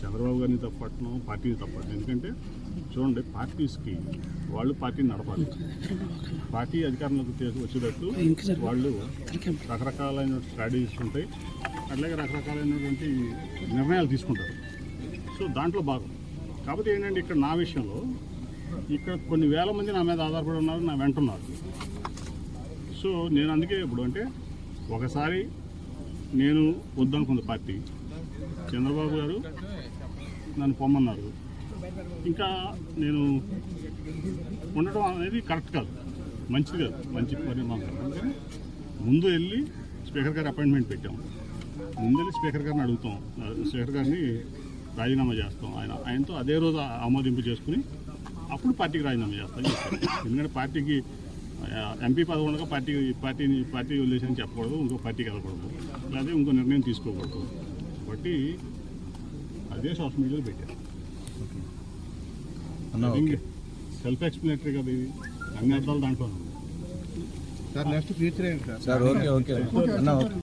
చంద్రబాబు గారిని తప్పట్టడం, పార్టీని తప్పట్టడం. ఎందుకంటే చూడండి, పార్టీస్కి వాళ్ళు పార్టీని నడపాలి. పార్టీ అధికారంలోకి వచ్చేటట్టు వాళ్ళు రకరకాలైన స్ట్రాటజీస్ ఉంటాయి, అట్లాగే రకరకాలైనటువంటి నిర్ణయాలు తీసుకుంటారు. సో దాంట్లో భాగం. కాకపోతే ఏంటంటే ఇక్కడ నా విషయంలో ఇక్కడ కొన్ని వేల మంది నా మీద ఆధారపడి ఉన్నారు, నా వెంట ఉన్నారు. సో నేను అందుకే ఇప్పుడు అంటే ఒకసారి నేను వద్దనుకుంది పార్టీ, చంద్రబాబు గారు నన్ను పొమ్మన్నారు. ఇంకా నేను ఉండటం అనేది కరెక్ట్ కాదు, మంచిది కాదు, మంచి పరిణామం. అందుకని ముందు వెళ్ళి స్పీకర్ గారి అపాయింట్మెంట్ పెట్టాం. ముందు వెళ్ళి స్పీకర్ గారిని అడుగుతాం, స్పీకర్ గారిని రాజీనామా చేస్తాం. ఆయనతో అదే రోజు ఆమోదింపు చేసుకుని అప్పుడు పార్టీకి రాజీనామా చేస్తాం. ఎందుకంటే పార్టీకి ఎంపీ పదవి ఉండగా పార్టీ వదిలేసని చెప్పకూడదు, ఇంకో పార్టీకి వెళ్ళకూడదు, లేదా ఇంకో నిర్ణయం తీసుకోకూడదు. కాబట్టి అదే సోషల్ మీడియాలో పెట్టారు. సెల్ఫ్ ఎక్స్ప్లెనేటరీ కదా, ఇది అన్ని అర్థాలు దాంట్లో. సార్ నెక్స్ట్ ఫ్యూచర్ ఏంటి సార్?